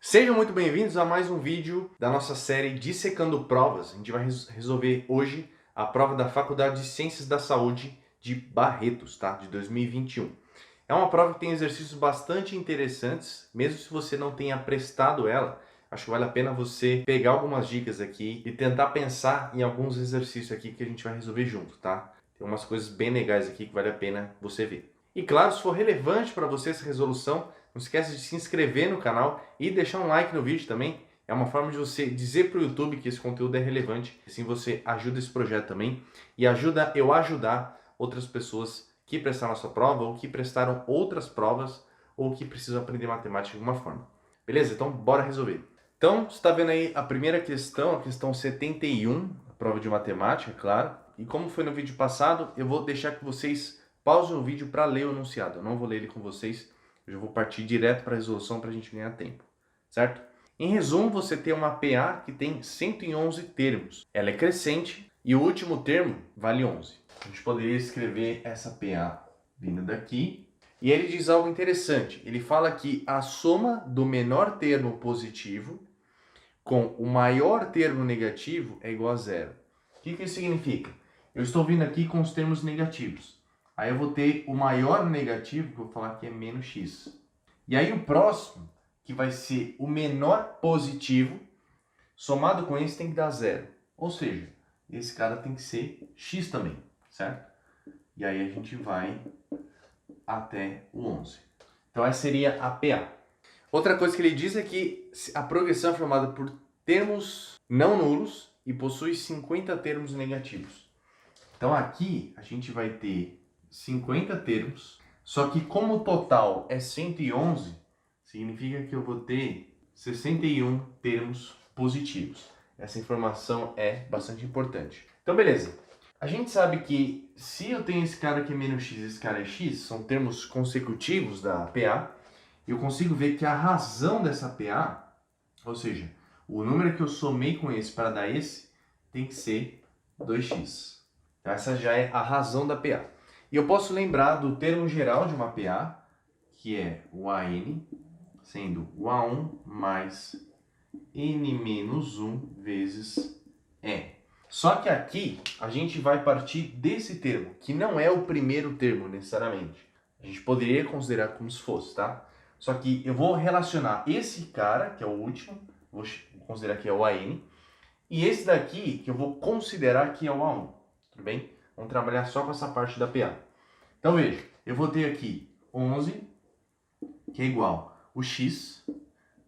Sejam muito bem-vindos a mais um vídeo da nossa série Dissecando Provas. A gente vai resolver hoje a prova da Faculdade de Ciências da Saúde de Barretos, tá? De 2021. É uma prova que tem exercícios bastante interessantes, mesmo se você não tenha prestado ela. Acho que vale a pena você pegar algumas dicas aqui e tentar pensar em alguns exercícios aqui que a gente vai resolver junto, tá? Tem umas coisas bem legais aqui que vale a pena você ver. E claro, se for relevante para você essa resolução, não esquece de se inscrever no canal e deixar um like no vídeo também. É uma forma de você dizer para o YouTube que esse conteúdo é relevante. Assim você ajuda esse projeto também e ajuda eu a ajudar outras pessoas que prestaram a sua prova ou que prestaram outras provas ou que precisam aprender matemática de alguma forma. Beleza? Então, bora resolver. Então, você está vendo aí a primeira questão, a questão 71, a prova de matemática, claro. E como foi no vídeo passado, eu vou deixar que vocês pausem o vídeo para ler o enunciado. Eu não vou ler ele com vocês, eu já vou partir direto para a resolução para a gente ganhar tempo, certo? Em resumo, você tem uma PA que tem 111 termos. Ela é crescente e o último termo vale 11. A gente poderia escrever essa PA vindo daqui. E ele diz algo interessante. Ele fala que a soma do menor termo positivo com o maior termo negativo é igual a zero. O que isso significa? Eu estou vindo aqui com os termos negativos. Aí eu vou ter o maior negativo, que eu vou falar que é menos x. E aí o próximo, que vai ser o menor positivo, somado com esse tem que dar zero. Ou seja, esse cara tem que ser x também, certo? E aí a gente vai até o 11. Então essa seria a PA. Outra coisa que ele diz é que a progressão é formada por termos não nulos e possui 50 termos negativos. Então aqui a gente vai ter 50 termos, só que como o total é 111, significa que eu vou ter 61 termos positivos. Essa informação é bastante importante. Então beleza, a gente sabe que se eu tenho esse cara que é menos x e esse cara é x, são termos consecutivos da PA, eu consigo ver que a razão dessa PA, ou seja, o número que eu somei com esse para dar esse, tem que ser 2x. Então essa já é a razão da PA. E eu posso lembrar do termo geral de uma PA, que é o AN, sendo o A1 mais N menos 1 vezes E. Só que aqui a gente vai partir desse termo, que não é o primeiro termo necessariamente. A gente poderia considerar como se fosse, tá? Só que eu vou relacionar esse cara, que é o último, vou considerar que é o AN, e esse daqui, que eu vou considerar que é o A1, tudo bem? Vamos trabalhar só com essa parte da PA. Então veja, eu vou ter aqui 11, que é igual o x,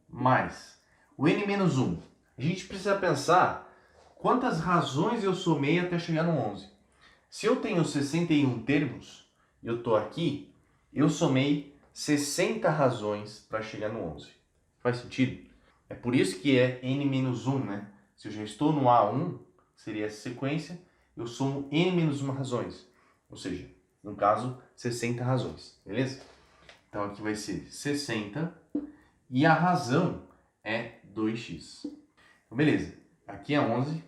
mais o n menos 1. A gente precisa pensar quantas razões eu somei até chegar no 11. Se eu tenho 61 termos, e eu estou aqui, eu somei 60 razões para chegar no 11. Faz sentido? É por isso que é n menos 1, né? Se eu já estou no A1, seria essa sequência, eu somo n menos 1 razões. Ou seja, no caso, 60 razões, beleza? Então aqui vai ser 60 e a razão é 2x. Então beleza, aqui é 11,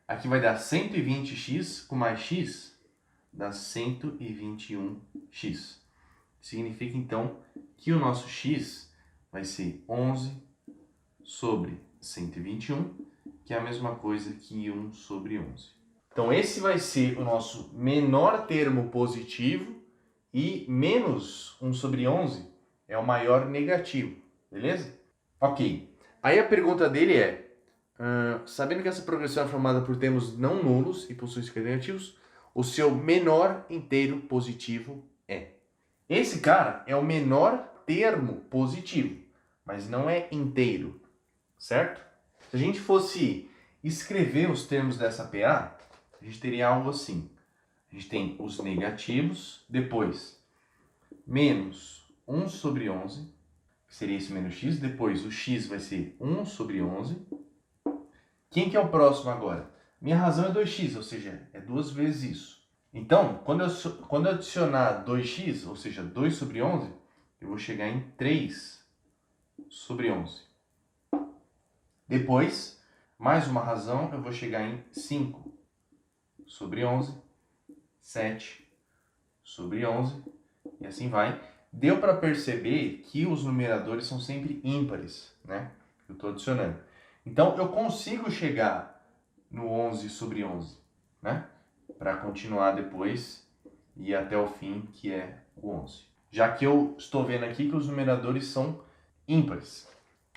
aqui vai dar 120x com mais x, dá 121x. Significa então que o nosso x vai ser 11 sobre 121, que é a mesma coisa que 1 sobre 11. Então esse vai ser o nosso menor termo positivo e menos 1 sobre 11 é o maior negativo, beleza? Ok. Aí a pergunta dele é, sabendo que essa progressão é formada por termos não nulos e possui 50 negativos, o seu menor inteiro positivo é. Esse cara é o menor termo positivo, mas não é inteiro, certo? Se a gente fosse escrever os termos dessa PA, a gente teria algo assim. A gente tem os negativos, depois menos 1 sobre 11, que seria esse menos x, depois o x vai ser 1 sobre 11. Quem que é o próximo agora? Minha razão é 2x, ou seja, é 2 vezes isso. Então, quando eu adicionar 2x, ou seja, 2 sobre 11, eu vou chegar em 3 sobre 11. Depois, mais uma razão, eu vou chegar em 5 sobre 11, 7 sobre 11, e assim vai. Deu para perceber que os numeradores são sempre ímpares, né? Eu estou adicionando. Então, eu consigo chegar no 11 sobre 11, né? Para continuar depois e ir até o fim, que é o 11. Já que eu estou vendo aqui que os numeradores são ímpares.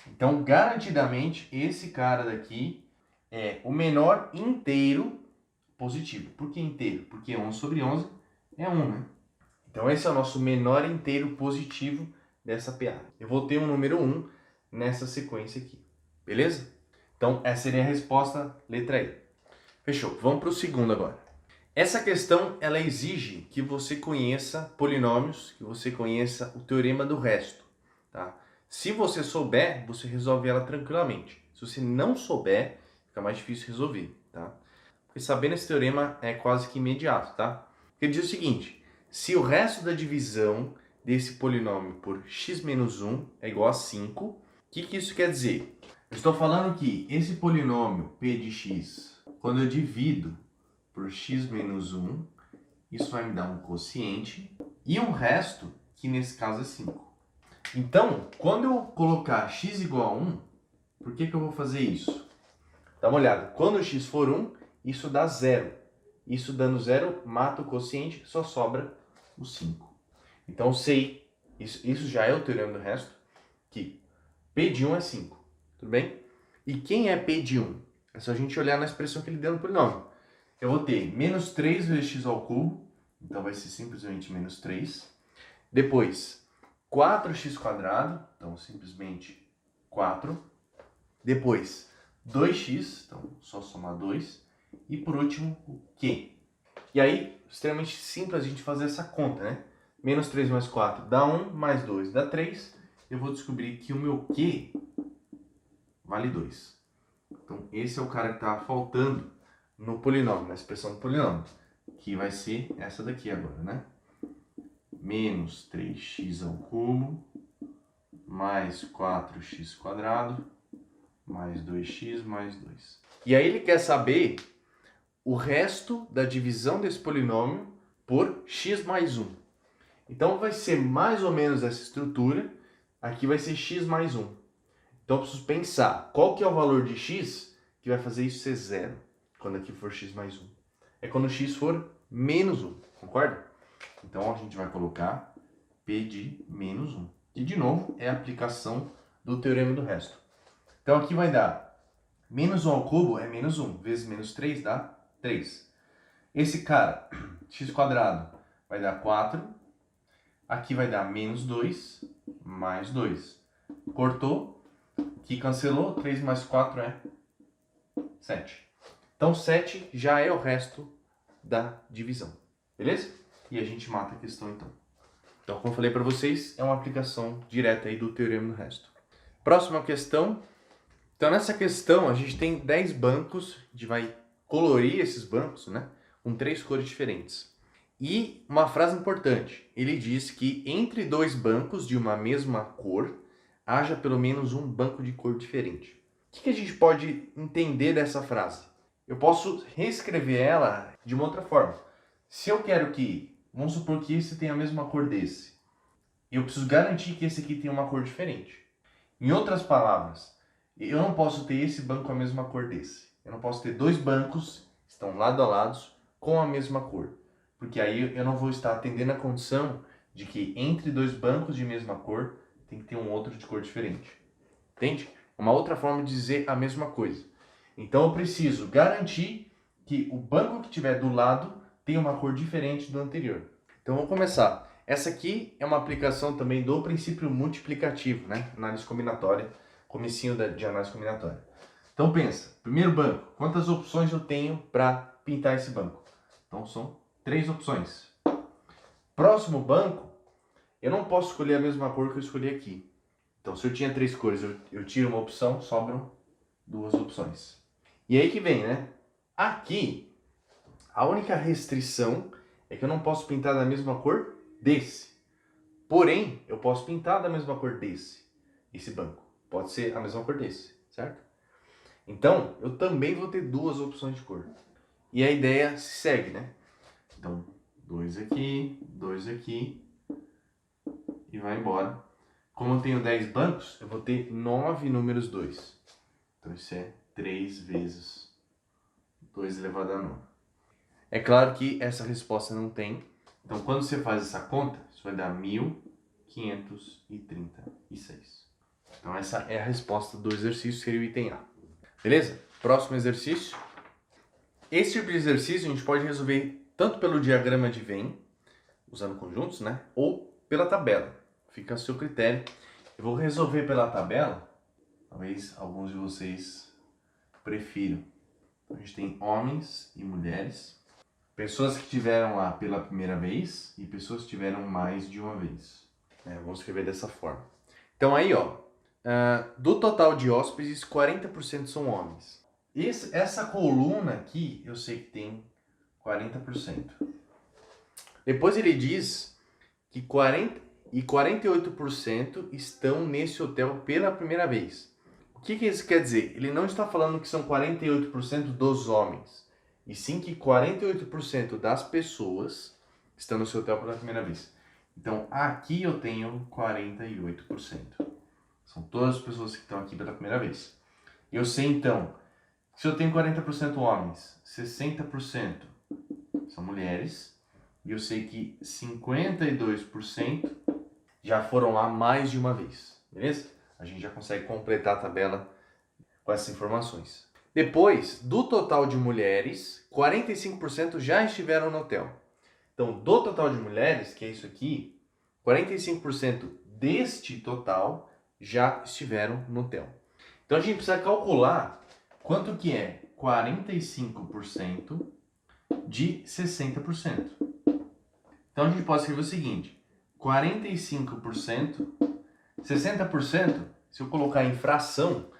Então, garantidamente, esse cara daqui é o menor inteiro positivo. Por que inteiro? Porque 11 sobre 11 é 1, né? Então, esse é o nosso menor inteiro positivo dessa PA. Eu vou ter um número 1 nessa sequência aqui. Beleza? Então, essa seria a resposta, letra E. Fechou. Vamos para o segundo agora. Essa questão, ela exige que você conheça polinômios, que você conheça o teorema do resto, tá? Se você souber, você resolve ela tranquilamente. Se você não souber, fica mais difícil resolver, tá? Porque sabendo esse teorema é quase que imediato, tá? Ele diz o seguinte: se o resto da divisão desse polinômio por x menos 1 é igual a 5, o que isso quer dizer? Eu estou falando que esse polinômio p de x, quando eu divido por x menos 1, isso vai me dar um quociente e um resto, que nesse caso é 5. Então, quando eu colocar x igual a 1, por que eu vou fazer isso? Dá uma olhada. Quando x for 1, isso dá 0. Isso dando 0, mata o quociente, só sobra o 5. Então, sei, isso já é o teorema do resto, que p de 1 é 5. Tudo bem? E quem é p de 1? É só a gente olhar na expressão que ele deu no polinômio. Eu vou ter menos 3 vezes x ao cubo, então vai ser simplesmente menos 3. Depois, 4x quadrado, então simplesmente 4. Depois, 2x, então só somar 2. E por último, o q. E aí, extremamente simples a gente fazer essa conta, né? Menos 3 mais 4 dá 1, mais 2 dá 3. Eu vou descobrir que o meu q vale 2. Então, esse é o cara que está faltando no polinômio, na expressão do polinômio, que vai ser essa daqui agora, né? Menos 3x ao cubo, mais 4x quadrado, mais 2x mais 2. E aí ele quer saber o resto da divisão desse polinômio por x mais 1. Então vai ser mais ou menos essa estrutura, aqui vai ser x mais 1. Então eu preciso pensar qual que é o valor de x que vai fazer isso ser zero, quando aqui for x mais 1. É quando x for menos 1, concorda? Então a gente vai colocar p de menos 1. E de novo é a aplicação do teorema do resto. Então aqui vai dar menos 1 ao cubo é menos 1, vezes menos 3 dá 3. Esse cara, x quadrado, vai dar 4. Aqui vai dar menos 2, mais 2. Cortou, aqui cancelou, 3 mais 4 é 7. Então 7 já é o resto da divisão, beleza? E a gente mata a questão então. Então, como eu falei para vocês, é uma aplicação direta aí do teorema do resto. Próxima questão. Então, nessa questão, a gente tem 10 bancos, a gente vai colorir esses bancos, né, com 3 cores diferentes. E uma frase importante, ele diz que entre 2 bancos de uma mesma cor, haja pelo menos um banco de cor diferente. O que a gente pode entender dessa frase? Eu posso reescrever ela de uma outra forma. Se eu quero que, vamos supor que esse tenha a mesma cor desse, eu preciso garantir que esse aqui tenha uma cor diferente. Em outras palavras, eu não posso ter esse banco com a mesma cor desse. Eu não posso ter 2 bancos que estão lado a lado com a mesma cor. Porque aí eu não vou estar atendendo a condição de que entre 2 bancos de mesma cor tem que ter um outro de cor diferente. Entende? Uma outra forma de dizer a mesma coisa. Então eu preciso garantir que o banco que tiver do lado tenha uma cor diferente do anterior. Então vamos começar. Essa aqui é uma aplicação também do princípio multiplicativo, né? Análise combinatória, comecinho de análise combinatória. Então pensa, primeiro banco, quantas opções eu tenho para pintar esse banco? Então são 3 opções. Próximo banco, eu não posso escolher a mesma cor que eu escolhi aqui. Então se eu tinha 3 cores, eu tiro uma opção, sobram 2 opções. E aí que vem, né? Aqui, a única restrição é que eu não posso pintar da mesma cor desse. Porém, eu posso pintar da mesma cor desse. Esse banco pode ser a mesma cor desse, certo? Então, eu também vou ter 2 opções de cor. E a ideia se segue, né? Então, 2 aqui e vai embora. como eu tenho 10 bancos, eu vou ter 9 números 2. Então isso é 3 vezes 2 elevado a 9. É claro que essa resposta não tem. Então quando você faz essa conta, isso vai dar 1536. Então essa é a resposta do exercício, seria o item A. Beleza? Próximo exercício. Esse tipo de exercício a gente pode resolver tanto pelo diagrama de Venn, usando conjuntos, né? Ou pela tabela. Fica a seu critério. Eu vou resolver pela tabela. Talvez alguns de vocês prefiram. Então, a gente tem homens e mulheres. Pessoas que tiveram lá pela primeira vez e pessoas que tiveram mais de uma vez. Vamos escrever dessa forma. Então aí, ó, do total de hóspedes, 40% são homens. Essa coluna aqui, eu sei que tem 40%. Depois ele diz que 48% estão nesse hotel pela primeira vez. O que isso quer dizer? Ele não está falando que são 48% dos homens, e sim que 48% das pessoas estão no seu hotel pela primeira vez. Então, aqui eu tenho 48%. São todas as pessoas que estão aqui pela primeira vez. Eu sei, então, que se eu tenho 40% homens, 60% são mulheres, e eu sei que 52% já foram lá mais de uma vez, beleza? A gente já consegue completar a tabela com essas informações. Depois, do total de mulheres, 45% já estiveram no hotel. Então, do total de mulheres, que é isso aqui, 45% deste total já estiveram no hotel. Então, a gente precisa calcular quanto que é 45% de 60%. Então, a gente pode escrever o seguinte: 45%, 60%, se eu colocar em fração,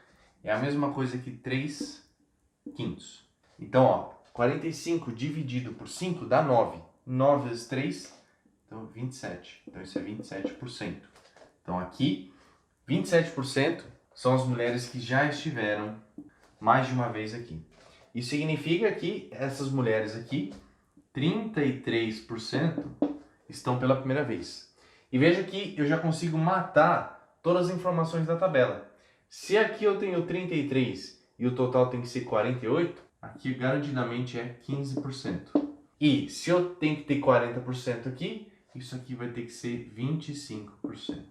é a mesma coisa que 3/5. Então, ó, 45 dividido por 5 dá 9. 9 vezes 3, então 27. Então, isso é 27%. Então, aqui, 27% são as mulheres que já estiveram mais de uma vez aqui. Isso significa que essas mulheres aqui, 33% estão pela primeira vez. E veja que eu já consigo matar todas as informações da tabela. Se aqui eu tenho 33 e o total tem que ser 48, aqui garantidamente é 15%. E se eu tenho que ter 40% aqui, isso aqui vai ter que ser 25%.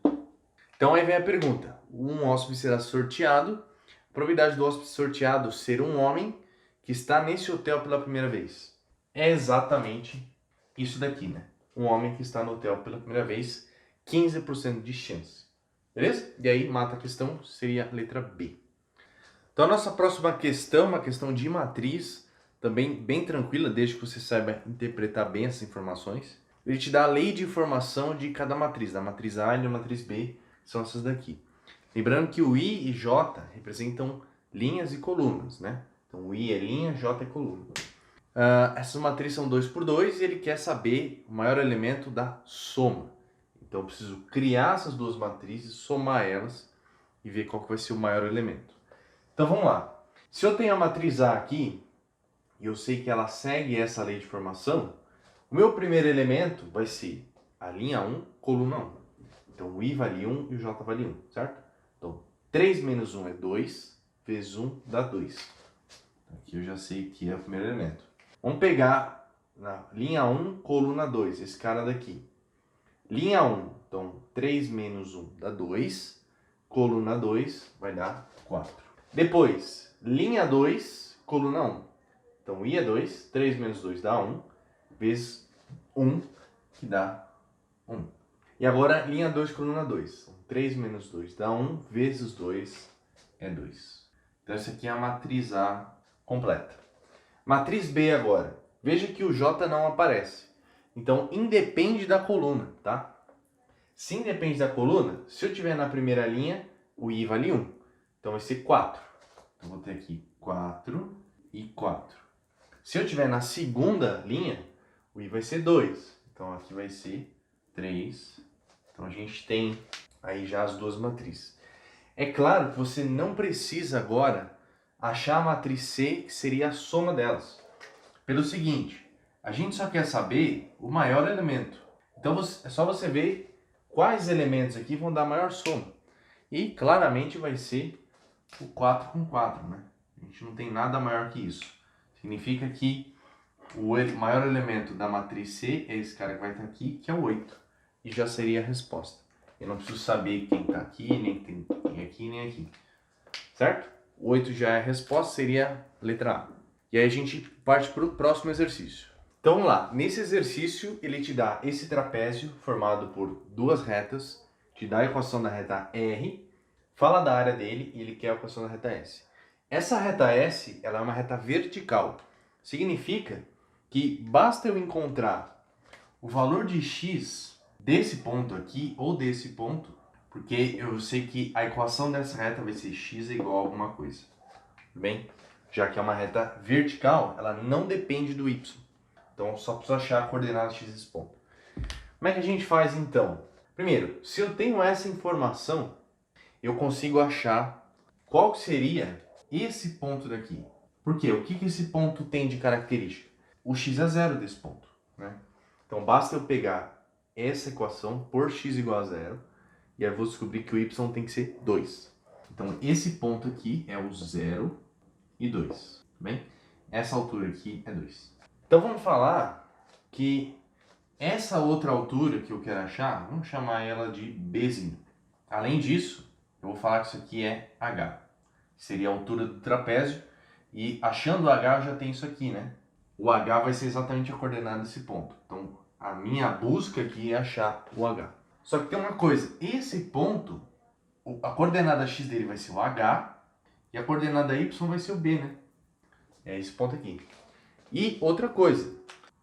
Então aí vem a pergunta: um hóspede será sorteado. A probabilidade do hóspede sorteado ser um homem que está nesse hotel pela primeira vez é exatamente isso daqui, né? Um homem que está no hotel pela primeira vez, 15% de chance. Beleza? E aí mata a questão, seria a letra B. Então a nossa próxima questão, uma questão de matriz, também bem tranquila, desde que você saiba interpretar bem essas informações. Ele te dá a lei de informação de cada matriz, da matriz A e da matriz B, são essas daqui. Lembrando que o I e J representam linhas e colunas, né? Então o I é linha, J é coluna. Essas matrizes são 2 por 2 e ele quer saber o maior elemento da soma. Então eu preciso criar essas duas matrizes, somar elas e ver qual que vai ser o maior elemento. Então vamos lá. Se eu tenho a matriz A aqui, e eu sei que ela segue essa lei de formação, o meu primeiro elemento vai ser a linha 1, coluna 1. Então o I vale 1 e o J vale 1, certo? Então 3 menos 1 é 2, vezes 1 dá 2. Aqui eu já sei que é o primeiro elemento. Vamos pegar na linha 1, coluna 2, esse cara daqui. Linha 1, então 3 menos 1 dá 2, coluna 2 vai dar 4. Depois, linha 2, coluna 1. Então I é 2, 3 menos 2 dá 1, vezes 1, que dá 1. E agora, linha 2, coluna 2. Então, 3 menos 2 dá 1, vezes 2 é 2. Então, essa aqui é a matriz A completa. Matriz B agora. Veja que o J não aparece. Então, independe da coluna, tá? Se independe da coluna, se eu tiver na primeira linha, o I vale 1. Então, vai ser 4. Então, vou ter aqui 4 e 4. Se eu tiver na segunda linha, o I vai ser 2. Então, aqui vai ser 3. Então, a gente tem aí já as duas matrizes. É claro que você não precisa agora achar a matriz C, que seria a soma delas. Pelo seguinte, a gente só quer saber o maior elemento. Então, é só você ver quais elementos aqui vão dar maior soma. E claramente vai ser o 4 com 4, né? A gente não tem nada maior que isso. Significa que o maior elemento da matriz C é esse cara que vai estar aqui, que é o 8. E já seria a resposta. Eu não preciso saber quem está aqui, nem quem aqui, nem aqui. Certo? O 8 já é a resposta, seria a letra A. E aí a gente parte para o próximo exercício. Então vamos lá. Nesse exercício, ele te dá esse trapézio formado por duas retas, te dá a equação da reta R, fala da área dele e ele quer a equação da reta S. Essa reta S, ela é uma reta vertical. Significa que basta eu encontrar o valor de x desse ponto aqui ou desse ponto, porque eu sei que a equação dessa reta vai ser x é igual a alguma coisa. Tudo bem? Já que é uma reta vertical, ela não depende do y. Então, só preciso achar a coordenada x desse ponto. Como é que a gente faz, então? Primeiro, se eu tenho essa informação, eu consigo achar qual seria esse ponto daqui. Por quê? O que esse ponto tem de característica? O x é zero desse ponto, né? Então, basta eu pegar essa equação por x igual a zero, e aí eu vou descobrir que o y tem que ser 2. Então, esse ponto aqui é o 0 e 2, bem? Essa altura aqui é 2. Então, vamos falar que essa outra altura que eu quero achar, vamos chamar ela de Bzinho. Além disso, eu vou falar que isso aqui é H, que seria a altura do trapézio, e achando o H eu já tenho isso aqui, né? O H vai ser exatamente a coordenada desse ponto. Então, a minha busca aqui é achar o H. Só que tem uma coisa, esse ponto, a coordenada x dele vai ser o H, e a coordenada y vai ser o B, né? É esse ponto aqui. E outra coisa,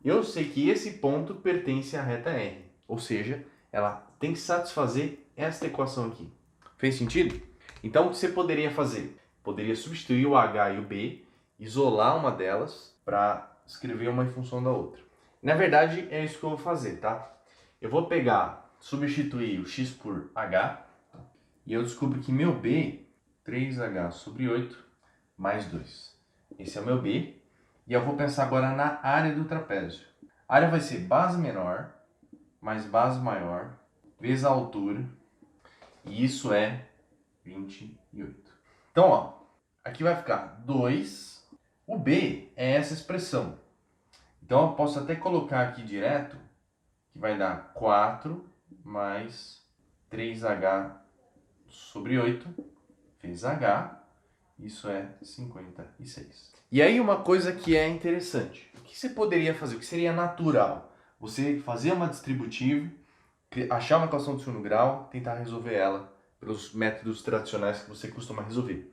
eu sei que esse ponto pertence à reta R, ou seja, ela tem que satisfazer esta equação aqui. Fez sentido? Então, o que você poderia fazer? Poderia substituir o H e o B, isolar uma delas para escrever uma em função da outra. Na verdade, é isso que eu vou fazer, tá? Eu vou pegar, substituir o x por H, e eu descubro que meu B, 3H sobre 8, mais 2. Esse é o meu B. E eu vou pensar agora na área do trapézio. A área vai ser base menor mais base maior vezes a altura. E isso é 28. Então, ó, aqui vai ficar 2. O B é essa expressão. Então, eu posso até colocar aqui direto, que vai dar 4 mais 3H sobre 8 vezes H. Isso é 56. E aí uma coisa que é interessante. O que você poderia fazer? O que seria natural? Você fazer uma distributiva, achar uma equação de segundo grau, tentar resolver ela pelos métodos tradicionais que você costuma resolver.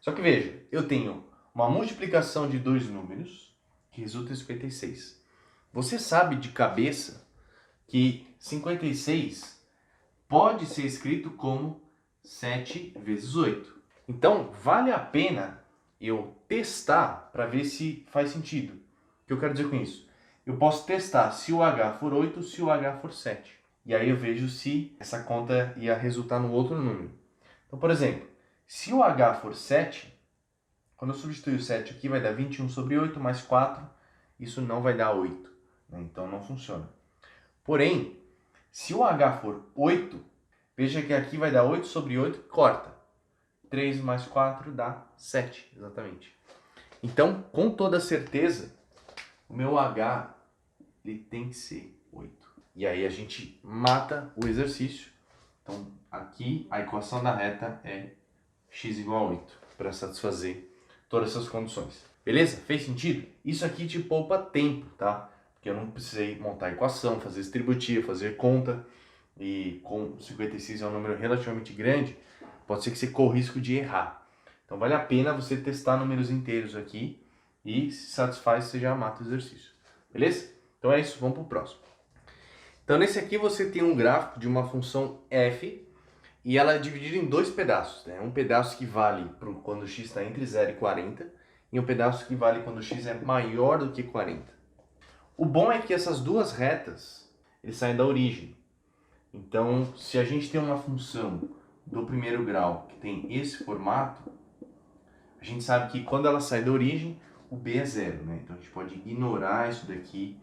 Só que veja, eu tenho uma multiplicação de dois números que resulta em 56. Você sabe de cabeça que 56 pode ser escrito como 7 vezes 8. Então, vale a pena eu testar para ver se faz sentido. O que eu quero dizer com isso? Eu posso testar se o H for 8, se o H for 7. E aí eu vejo se essa conta ia resultar no outro número. Então, por exemplo, se o H for 7, quando eu substituir o 7 aqui, vai dar 21 sobre 8 mais 4. Isso não vai dar 8. Né? Então, não funciona. Porém, se o H for 8, veja que aqui vai dar 8 sobre 8, corta. 3 mais 4 dá 7, exatamente. Então, com toda certeza, o meu H ele tem que ser 8. E aí a gente mata o exercício. Então, aqui a equação da reta é x igual a 8, para satisfazer todas essas condições. Beleza? Fez sentido? Isso aqui te poupa tempo, tá? Porque eu não precisei montar a equação, fazer distributiva, fazer conta. E com 56 é um número relativamente grande, pode ser que você corra o risco de errar. Então vale a pena você testar números inteiros aqui e se satisfaz, você já mata o exercício. Beleza? Então é isso, vamos para o próximo. Então nesse aqui você tem um gráfico de uma função f e ela é dividida em dois pedaços. Né? Um pedaço que vale quando x está entre 0 e 40 e um pedaço que vale quando x é maior do que 40. O bom é que essas duas retas eles saem da origem. Então, se a gente tem uma função do primeiro grau que tem esse formato, a gente sabe que quando ela sai da origem, o b é zero, né? Então a gente pode ignorar isso daqui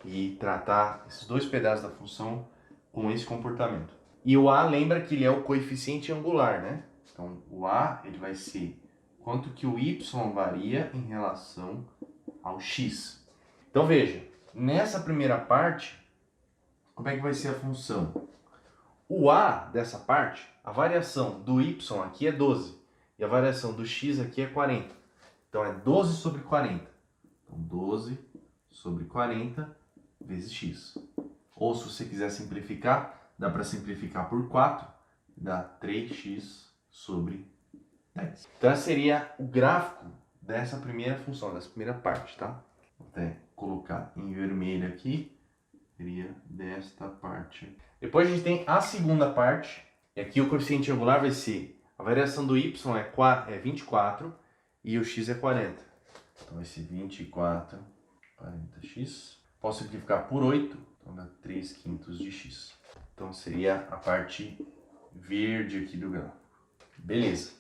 e tratar esses dois pedaços da função com esse comportamento. E o A, lembra que ele é o coeficiente angular, né? Então, o A ele vai ser quanto que o Y varia em relação ao X. Então, veja, nessa primeira parte, como é que vai ser a função? O A dessa parte, a variação do Y aqui é 12 e a variação do X aqui é 40. Então, é 12 sobre 40. Então, 12 sobre 40 vezes X. Ou, se você quiser simplificar, dá para simplificar por 4, dá 3x sobre 10. Então, esse seria o gráfico dessa primeira função, dessa primeira parte, tá? Vou até colocar em vermelho aqui, seria desta parte. Depois a gente tem a segunda parte, e aqui o coeficiente angular vai ser, a variação do y é 24 e o x é 40. Então vai ser 24, 40x. Posso simplificar por 8, então dá 3/5 de x. Então seria a parte verde aqui do gráfico. Beleza.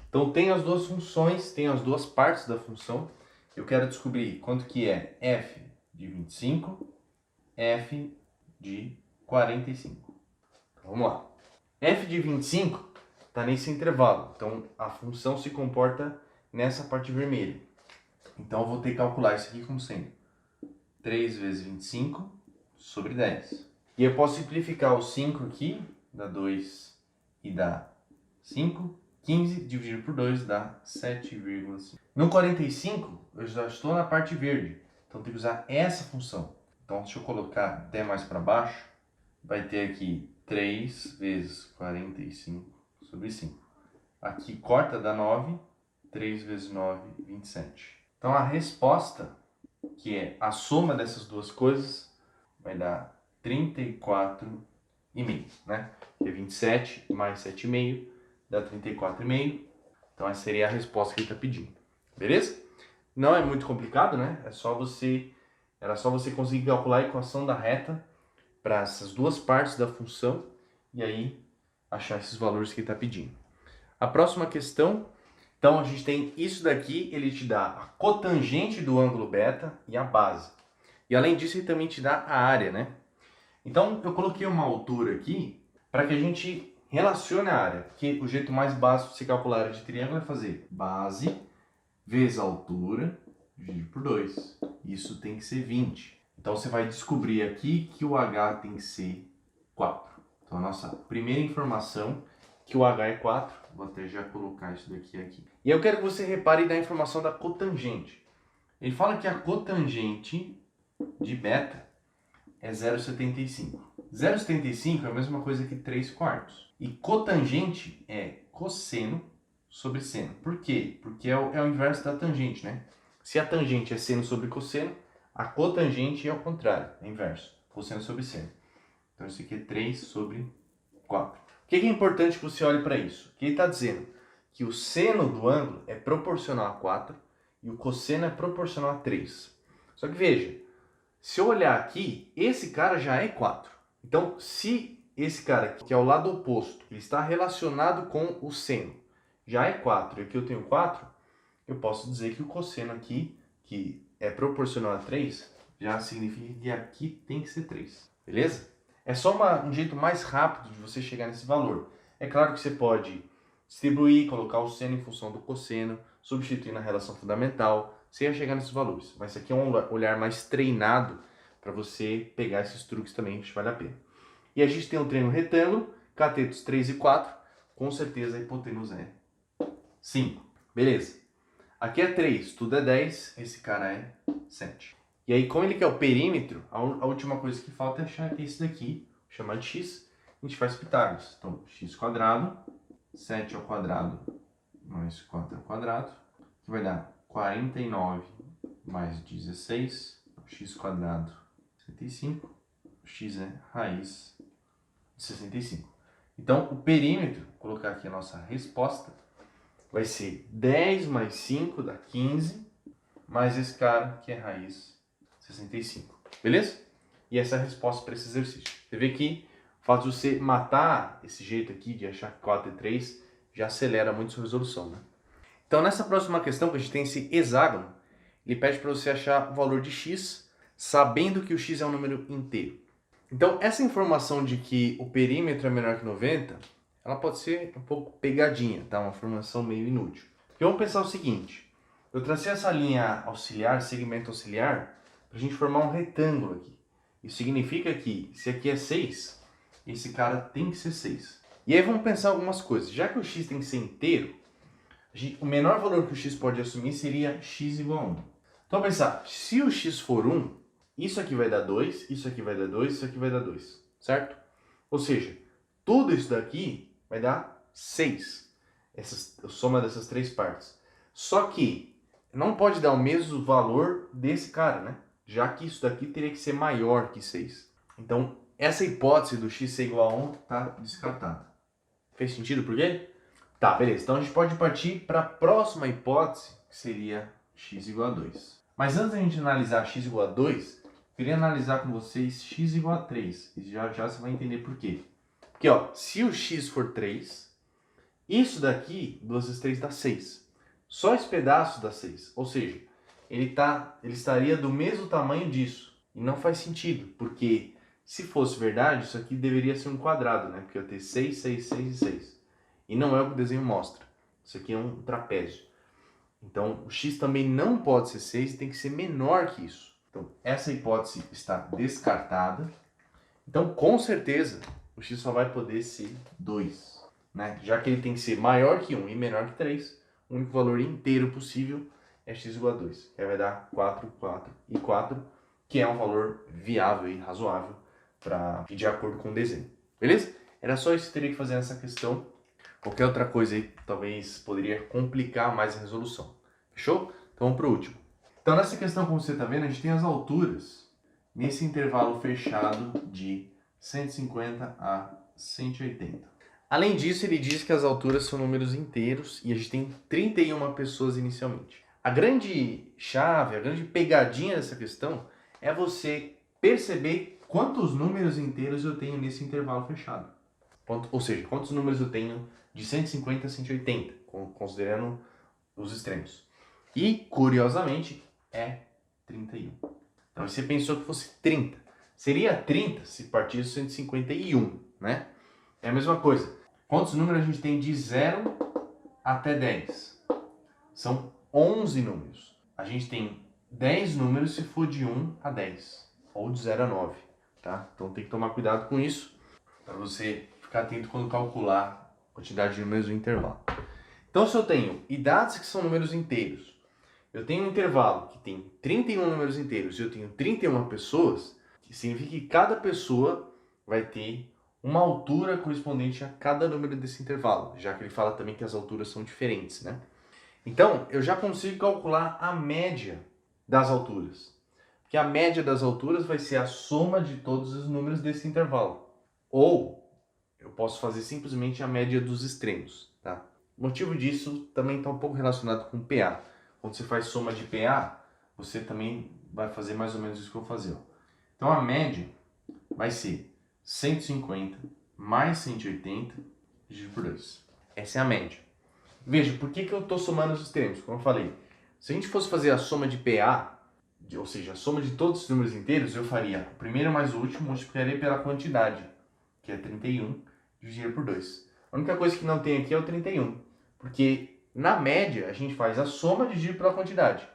Então tem as duas funções, tem as duas partes da função. Eu quero descobrir quanto que é f de 25, f de 45. Então, vamos lá. F de 25 está nesse intervalo. Então a função se comporta nessa parte vermelha. Então eu vou ter que calcular isso aqui como sendo 3 vezes 25 sobre 10. E eu posso simplificar o 5 aqui, dá 2 e dá 5. 15 dividido por 2 dá 7,5. No 45, eu já estou na parte verde. Então, eu tenho que usar essa função. Então, deixa eu colocar até mais para baixo. Vai ter aqui 3 vezes 45 sobre 5. Aqui corta, dá 9. 3 vezes 9, 27. Então, a resposta, que é a soma dessas duas coisas, vai dar 34,5, né? Que é 27 mais 7,5. Dá 34,5. Então essa seria a resposta que ele está pedindo. Beleza? Não é muito complicado, né? Era só você conseguir calcular a equação da reta para essas duas partes da função e aí achar esses valores que ele está pedindo. A próxima questão, então a gente tem isso daqui, ele te dá a cotangente do ângulo beta e a base. E além disso, ele também te dá a área, né? Então eu coloquei uma altura aqui para que a gente relacione a área, porque o jeito mais básico de se calcular a área de triângulo é fazer base vezes a altura dividido por 2. Isso tem que ser 20. Então você vai descobrir aqui que o H tem que ser 4. Então a nossa primeira informação que o H é 4. Vou até já colocar isso daqui aqui. E eu quero que você repare na informação da cotangente. Ele fala que a cotangente de beta é 0,75. 0,75 é a mesma coisa que 3/4. E cotangente é cosseno sobre seno. Por quê? Porque é o inverso da tangente, né? Se a tangente é seno sobre cosseno, a cotangente é o contrário, é inverso. Cosseno sobre seno. Então isso aqui é 3 sobre 4. O que é importante que você olhe para isso? Que ele está dizendo que o seno do ângulo é proporcional a 4 e o cosseno é proporcional a 3. Só que veja, se eu olhar aqui, esse cara já é 4. Então, se esse cara aqui, que é o lado oposto, ele está relacionado com o seno, já é 4, e aqui eu tenho 4, eu posso dizer que o cosseno aqui, que é proporcional a 3, já significa que aqui tem que ser 3. Beleza? É só um jeito mais rápido de você chegar nesse valor. É claro que você pode distribuir, colocar o seno em função do cosseno, substituir na relação fundamental, você ia chegar nesses valores. Mas isso aqui é um olhar mais treinado para você pegar esses truques também, que vale a pena. E a gente tem um triângulo retângulo, catetos 3 e 4, com certeza a hipotenusa é 5. Beleza. Aqui é 3, tudo é 10, esse cara é 7. E aí, como ele quer o perímetro, a última coisa que falta é achar esse daqui, chamado de x, a gente faz Pitágoras. Então, x quadrado, 7 ao quadrado, mais 4 ao quadrado, que vai dar 49 mais 16, x quadrado, 65, x é raiz de 65. Então, o perímetro, vou colocar aqui a nossa resposta, vai ser 10 mais 5 dá 15, mais esse cara que é raiz 65. Beleza? E essa é a resposta para esse exercício. Você vê que o fato de você matar esse jeito aqui de achar que 4 é 3 já acelera muito a sua resolução, né? Então, nessa próxima questão, que a gente tem esse hexágono, ele pede para você achar o valor de x, sabendo que o x é um número inteiro. Então, essa informação de que o perímetro é menor que 90, ela pode ser um pouco pegadinha, tá? Uma informação meio inútil. Porque vamos pensar o seguinte, eu tracei essa linha auxiliar, segmento auxiliar, para a gente formar um retângulo aqui. Isso significa que, se aqui é 6, esse cara tem que ser 6. E aí vamos pensar algumas coisas. Já que o x tem que ser inteiro, o menor valor que o x pode assumir seria x igual a 1. Então, pensar, se o x for 1, isso aqui vai dar 2, isso aqui vai dar 2, isso aqui vai dar 2, certo? Ou seja, tudo isso daqui vai dar 6, a soma dessas três partes. Só que não pode dar o mesmo valor desse cara, né? Já que isso daqui teria que ser maior que 6. Então, essa hipótese do x ser igual a 1 está descartada. Fez sentido por quê? Tá, beleza. Então a gente pode partir para a próxima hipótese, que seria x igual a 2. Mas antes da gente analisar x igual a 2, eu queria analisar com vocês x igual a 3. E já você vai entender por quê. Porque, ó, se o x for 3, isso daqui, 2 vezes 3 dá 6. Só esse pedaço dá 6. Ou seja, ele estaria do mesmo tamanho disso. E não faz sentido, porque se fosse verdade, isso aqui deveria ser um quadrado, né? Porque eu ter 6, 6, 6 e 6. E não é o que o desenho mostra. Isso aqui é um trapézio. Então, o x também não pode ser 6 e tem que ser menor que isso. Então, essa hipótese está descartada. Então, com certeza, o x só vai poder ser 2. Né? Já que ele tem que ser maior que 1 e menor que 3, o único valor inteiro possível é x igual a 2. Que vai dar 4, 4 e 4, que é um valor viável e razoável para ir de acordo com o desenho. Beleza? Era só isso que teria que fazer nessa questão. Qualquer outra coisa aí talvez poderia complicar mais a resolução. Fechou? Então vamos para o último. Então nessa questão, como você está vendo, a gente tem as alturas nesse intervalo fechado de 150 a 180. Além disso, ele diz que as alturas são números inteiros e a gente tem 31 pessoas inicialmente. A grande chave, a grande pegadinha dessa questão é você perceber quantos números inteiros eu tenho nesse intervalo fechado. Ou seja, quantos números eu tenho de 150 a 180, considerando os extremos. E, curiosamente, é 31. Então, você pensou que fosse 30. Seria 30 se partisse 151, né? É a mesma coisa. Quantos números a gente tem de 0 até 10? São 11 números. A gente tem 10 números se for de 1 a 10, ou de 0 a 9, tá? Então, tem que tomar cuidado com isso, para você ficar atento quando calcular a quantidade de números do intervalo. Então, se eu tenho idades que são números inteiros, eu tenho um intervalo que tem 31 números inteiros e eu tenho 31 pessoas, que significa que cada pessoa vai ter uma altura correspondente a cada número desse intervalo, já que ele fala também que as alturas são diferentes, né? Então, eu já consigo calcular a média das alturas. Porque a média das alturas vai ser a soma de todos os números desse intervalo. Ou eu posso fazer simplesmente a média dos extremos, tá? O motivo disso também está um pouco relacionado com PA. Quando você faz soma de PA, você também vai fazer mais ou menos isso que eu vou fazer. Ó. Então a média vai ser 150 mais 180 dividido por 2. Essa é a média. Veja, por que eu estou somando os extremos? Como eu falei, se a gente fosse fazer a soma de PA, ou seja, a soma de todos os números inteiros, eu faria o primeiro mais o último, multiplicaria pela quantidade, que é 31, dividido por 2. A única coisa que não tem aqui é o 31, porque na média a gente faz a soma dividido pela quantidade.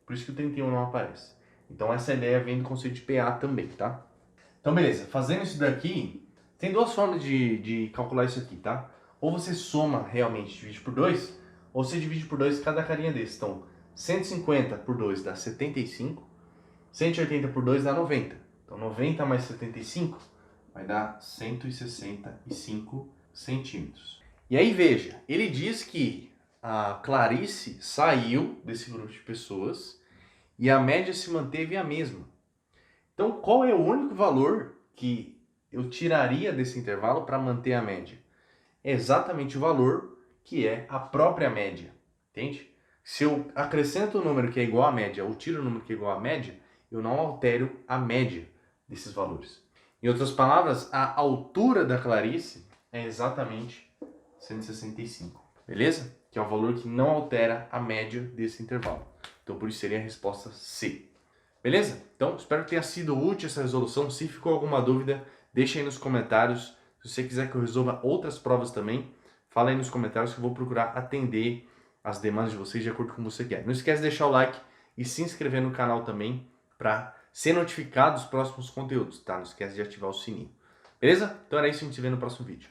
Por isso que o 31 não aparece. Então essa ideia vem do conceito de PA também, tá? Então beleza, fazendo isso daqui, tem duas formas de calcular isso aqui, tá? Ou você soma realmente e divide por 2, ou você divide por 2 cada carinha desse. Então 150 por 2 dá 75, 180 por 2 dá 90. Então 90 mais 75 vai dar 165 centímetros. E aí veja, ele diz que a Clarice saiu desse grupo de pessoas e a média se manteve a mesma. Então qual é o único valor que eu tiraria desse intervalo para manter a média? É exatamente o valor que é a própria média, entende? Se eu acrescento o número que é igual à média ou tiro o número que é igual à média, eu não altero a média desses valores. Em outras palavras, a altura da Clarice é exatamente 165, beleza? Que é o valor que não altera a média desse intervalo. Então, por isso seria a resposta C. Beleza? Então, espero que tenha sido útil essa resolução. Se ficou alguma dúvida, deixa aí nos comentários. Se você quiser que eu resolva outras provas também, fala aí nos comentários que eu vou procurar atender as demandas de vocês de acordo com o que você quer. Não esquece de deixar o like e se inscrever no canal também para ser notificado dos próximos conteúdos, tá? Não esquece de ativar o sininho. Beleza? Então era isso, a gente se vê no próximo vídeo.